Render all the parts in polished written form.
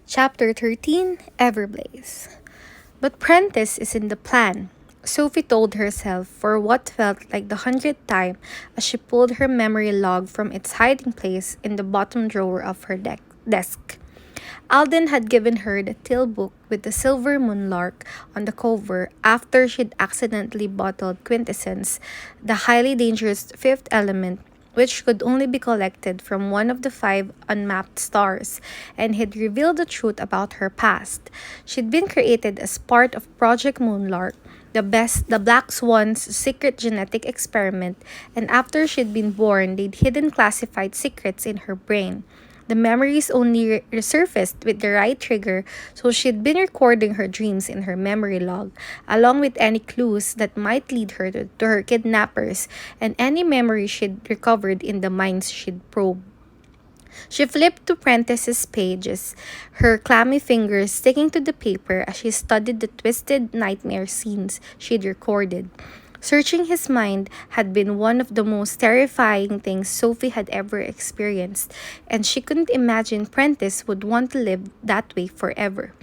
Chapter 13 Everblaze. But Prentice is in the plan, Sophie told herself for what felt like the 100th time as she pulled her memory log from its hiding place in the bottom drawer of her desk. Alden had given her the teal book with the silver moonlark on the cover after she'd accidentally bottled quintessence, the highly dangerous fifth element which could only be collected from one of the five unmapped stars, and had revealed the truth about her past. She'd been created as part of Project Moonlark, the Black Swan's secret genetic experiment, and after she'd been born, they'd hidden classified secrets in her brain. The memories only resurfaced with the right trigger, so she'd been recording her dreams in her memory log, along with any clues that might lead her to her kidnappers and any memory she'd recovered in the mines she'd probed. She flipped to Prentice's pages, her clammy fingers sticking to the paper as she studied the twisted nightmare scenes she'd recorded. Searching his mind had been one of the most terrifying things Sophie had ever experienced, and she couldn't imagine Prentice would want to live that way forever.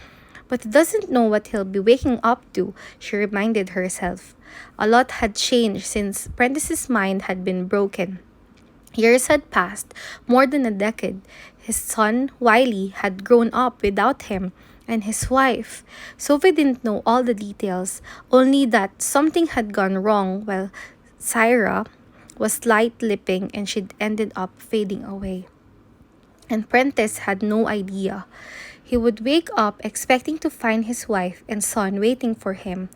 But he doesn't know what he'll be waking up to, she reminded herself. A lot had changed since Prentice's mind had been broken. Years had passed, more than a decade. His son, Wiley, had grown up without him, and his wife. Sophie didn't know all the details, only that something had gone wrong while Syra was light-lipping and she'd ended up fading away. And Prentice had no idea. He would wake up expecting to find his wife and son waiting for him.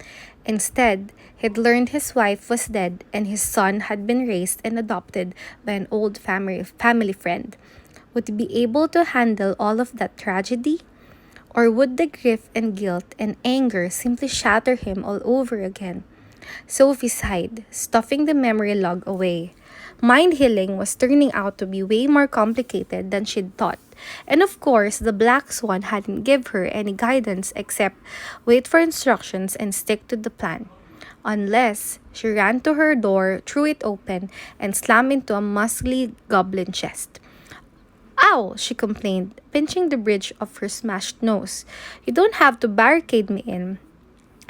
Instead, he'd learned his wife was dead and his son had been raised and adopted by an old family friend. Would he be able to handle all of that tragedy? Or would the grief and guilt and anger simply shatter him all over again? Sophie sighed, stuffing the memory log away. Mind healing was turning out to be way more complicated than she'd thought. And of course, the Black Swan hadn't give her any guidance except wait for instructions and stick to the plan. Unless she ran to her door, threw it open, and slammed into a muscly goblin chest. Ow! She complained, pinching the bridge of her smashed nose. You don't have to barricade me in.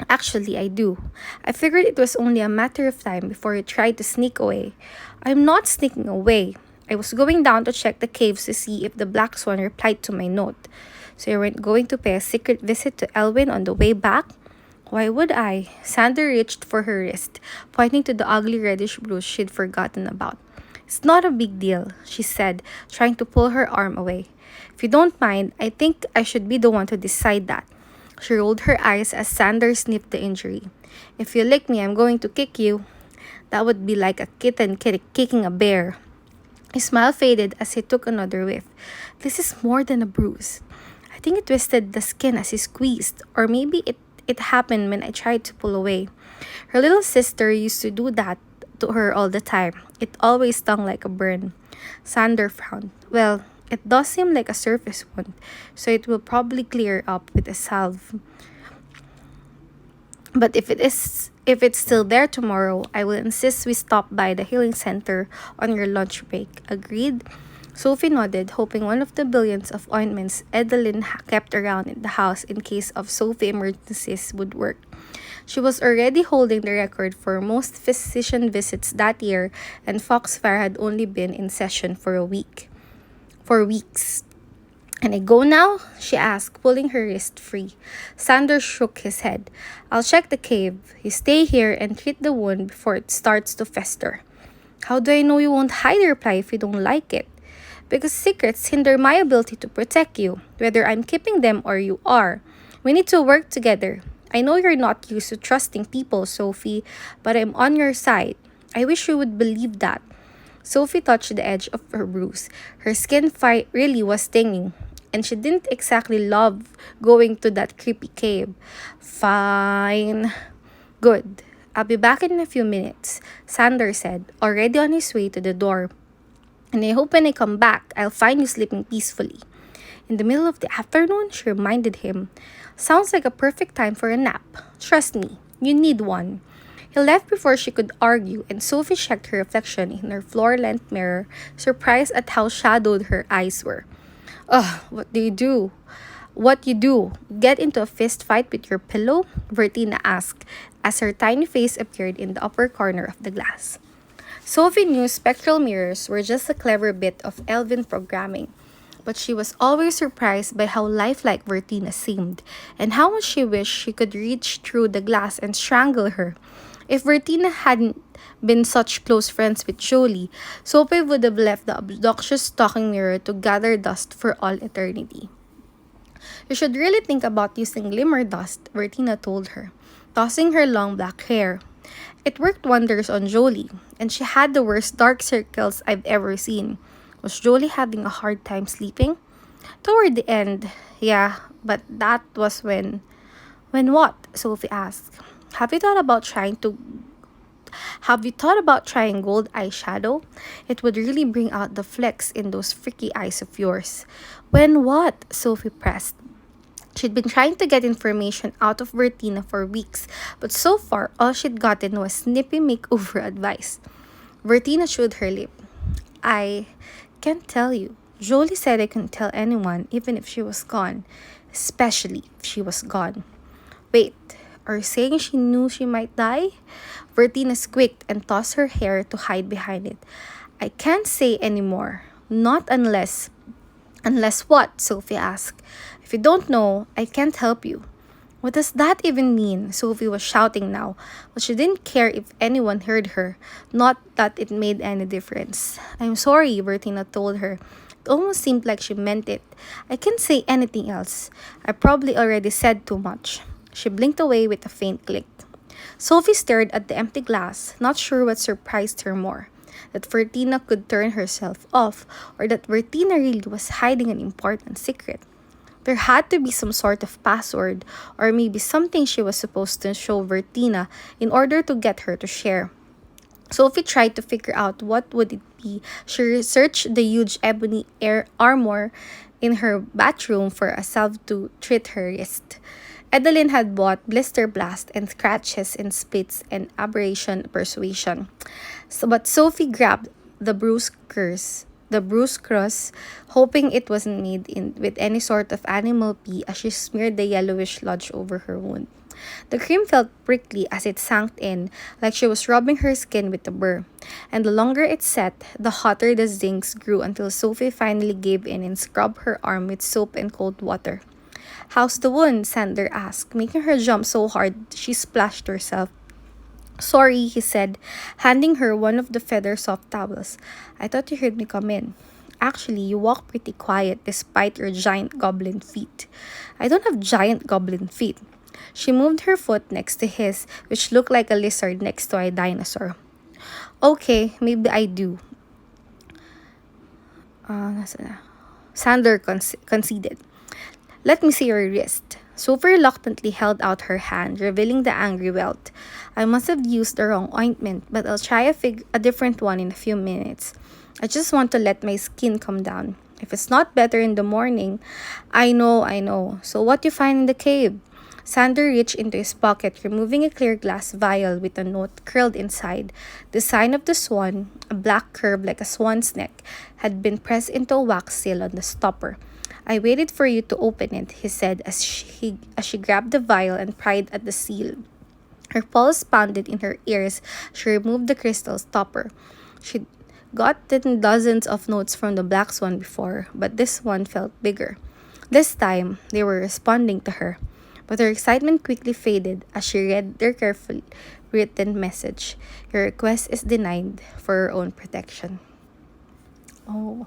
Actually, I do. I figured it was only a matter of time before you tried to sneak away. I'm not sneaking away. I was going down to check the caves to see if the Black Swan replied to my note. So you weren't going to pay a secret visit to Elwyn on the way back? Why would I? Sander reached for her wrist, pointing to the ugly reddish bruise she'd forgotten about. It's not a big deal, she said, trying to pull her arm away. If you don't mind, I think I should be the one to decide that. She rolled her eyes as Sander sniffed the injury. If you lick me, I'm going to kick you. That would be like a kitten kicking a bear. His smile faded as he took another whiff. This is more than a bruise. I think it twisted the skin as he squeezed, or maybe it happened when I tried to pull away. Her little sister used to do that to her all the time. It always stung like a burn. Sander frowned. Well, it does seem like a surface wound, so it will probably clear up with a salve. But if it's still there tomorrow, I will insist we stop by the healing center on your lunch break. Agreed? Sophie nodded, hoping one of the billions of ointments Edeline kept around in the house in case of Sophie emergencies would work. She was already holding the record for most physician visits that year, and Foxfire had only been in session for weeks. Can I go now? She asked, pulling her wrist free. Sanders shook his head. I'll check the cave. You stay here and treat the wound before it starts to fester. How do I know you won't hide your reply if you don't like it? Because secrets hinder my ability to protect you, whether I'm keeping them or you are. We need to work together. I know you're not used to trusting people, Sophie, but I'm on your side. I wish you would believe that. Sophie touched the edge of her bruise. Her skin really was stinging, and she didn't exactly love going to that creepy cave. Fine. Good. I'll be back in a few minutes, Sander said, already on his way to the door. And I hope when I come back, I'll find you sleeping peacefully. In the middle of the afternoon, she reminded him. Sounds like a perfect time for a nap. Trust me, you need one. He left before she could argue, and Sophie checked her reflection in her floor-length mirror, surprised at how shadowed her eyes were. Ugh, what do you do? What you do? Get into a fist fight with your pillow? Bertina asked as her tiny face appeared in the upper corner of the glass. Sophie knew spectral mirrors were just a clever bit of elven programming, but she was always surprised by how lifelike Bertina seemed, and how much she wished she could reach through the glass and strangle her. If Bertina hadn't been such close friends with Jolie, Sophie would have left the obnoxious talking mirror to gather dust for all eternity. You should really think about using glimmer dust, Bertina told her, tossing her long black hair. It worked wonders on Jolie, and she had the worst dark circles I've ever seen. Was Jolie having a hard time sleeping? Toward the end, yeah, but that was when. When what? Sophie asked. Have you thought about trying to have you thought about trying gold eyeshadow? It would really bring out the flecks in those freaky eyes of yours. When what? Sophie pressed. She'd been trying to get information out of Bertina for weeks, but so far all she'd gotten was snippy makeover advice. Bertina chewed her lip. I can't tell you. Jolie said I couldn't tell anyone, even if she was gone. Especially if she was gone. Wait, are you saying she knew she might die? Bertina squeaked and tossed her hair to hide behind it. I can't say anymore. Not unless. Unless what? Sophie asked. If you don't know, I can't help you. What does that even mean? Sophie was shouting now, but she didn't care if anyone heard her. Not that it made any difference. I'm sorry, Bertina told her. It almost seemed like she meant it. I can't say anything else. I probably already said too much. She blinked away with a faint click. Sophie stared at the empty glass, not sure what surprised her more. That Bertina could turn herself off, or that Bertina really was hiding an important secret. There had to be some sort of password, or maybe something she was supposed to show Bertina in order to get her to share. Sophie tried to figure out what would it be. She researched the huge ebony air armor in her bathroom for a salve to treat her wrist. Edeline had bought blister blast and scratches and splits and aberration persuasion. But Sophie grabbed the bruise cross, hoping it wasn't made with any sort of animal pee as she smeared the yellowish sludge over her wound. The cream felt prickly as it sank in, like she was rubbing her skin with a burr. And the longer it set, the hotter the zings grew until Sophie finally gave in and scrubbed her arm with soap and cold water. How's the wound? Sander asked, making her jump so hard she splashed herself. Sorry, he said, handing her one of the feather soft towels. I thought you heard me come in. Actually, you walk pretty quiet despite your giant goblin feet. I don't have giant goblin feet. She moved her foot next to his, which looked like a lizard next to a dinosaur. Okay, maybe I do. Nasaan na? Sander conceded. Let me see your wrist. Sophie reluctantly held out her hand, revealing the angry welt. I must have used the wrong ointment, but I'll try a different one in a few minutes. I just want to let my skin come down. If it's not better in the morning, I know. So what you find in the cave? Sander reached into his pocket, removing a clear glass vial with a note curled inside. The sign of the swan, a black curve like a swan's neck, had been pressed into a wax seal on the stopper. I waited for you to open it, he said as she grabbed the vial and pried at the seal. Her pulse pounded in her ears. She removed the crystal stopper. She'd gotten dozens of notes from the black swan before, but this one felt bigger. This time, they were responding to her. But her excitement quickly faded as she read their carefully written message. Your request is denied for your own protection. Oh.